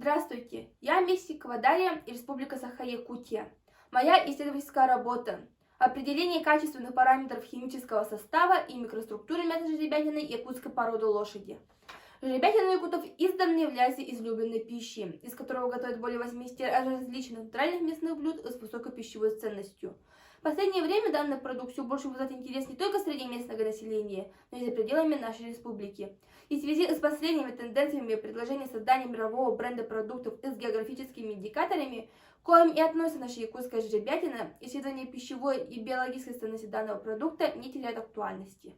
Здравствуйте, я Мексикова Дарья, Республика Саха-Якутия. Моя исследовательская работа – определение качественных параметров химического состава и микроструктуры мяса жеребятины якутской породы лошади. Жеребятина якутов издавна является излюбленной пищей, из которого готовят более 80 различных натуральных мясных блюд с высокой пищевой ценностью. В последнее время данный продукт все больше вызывает интерес не только среди местного населения, но и за пределами нашей республики. И в связи с последними тенденциями предложения создания мирового бренда продуктов с географическими индикаторами, к коим и относится наша якутская жеребятина, исследование пищевой и биологической ценности данного продукта не теряют актуальности.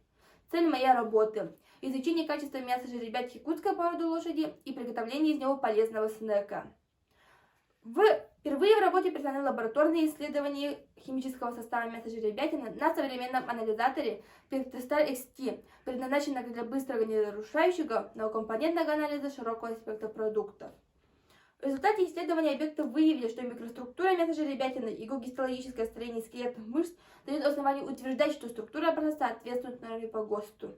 Цель моей работы – изучение качества мяса жеребят якутской породы лошади и приготовление из него полезного снека. Впервые в работе представлены лабораторные исследования химического состава мяса жеребятины на современном анализаторе Spectrostar XT, предназначенном для быстрого неразрушающего многокомпонентного анализа широкого спектра продуктов. В результате исследования объектов выявили, что микроструктура мяса жеребятины и его гистологическое строение скелетных мышц дают основание утверждать, что структура образца соответствует норме по ГОСТу.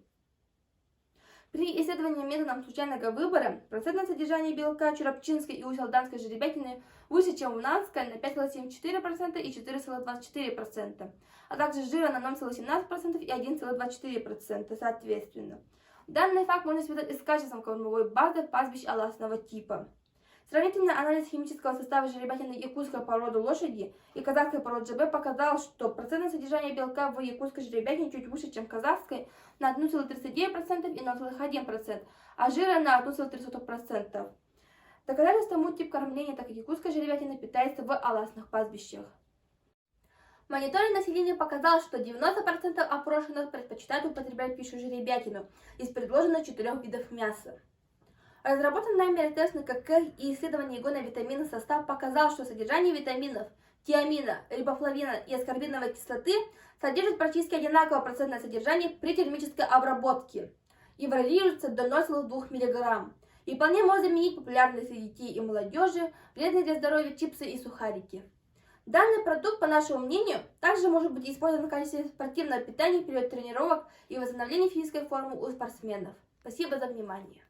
При исследовании методом случайного выбора процентное содержание белка чурапчинской и уселданской жеребятины выше, чем у нанской на 5,74% и 4,24%, а также жира на 0,17% и 1,24% соответственно. Данный факт можно связать и с качеством кормовой базы пастбищ аласного типа. Сравнительный анализ химического состава жеребятины якутской породы лошади и казахской породы ЖБ показал, что процентное содержание белка в якутской жеребятине чуть выше, чем в казахской, на 1,39% и 0,1%, а жира на 1,3%. Доказательство тому тип кормления, так как якутская жеребятина питается в аласных пастбищах. Мониторинг населения показал, что 90% опрошенных предпочитают употреблять пищу жеребятину из предложенных 4 видов мяса. Разработанный нами тест на КК и исследование его на витаминный состав показал, что содержание витаминов тиамина, рибофлавина и аскорбиновой кислоты содержит практически одинаковое процентное содержание при термической обработке и варьируется до 0,2 мг. И вполне может заменить популярные среди детей и молодежи вредные для здоровья чипсы и сухарики. Данный продукт, по нашему мнению, также может быть использован в качестве спортивного питания в период тренировок и восстановления физической формы у спортсменов. Спасибо за внимание.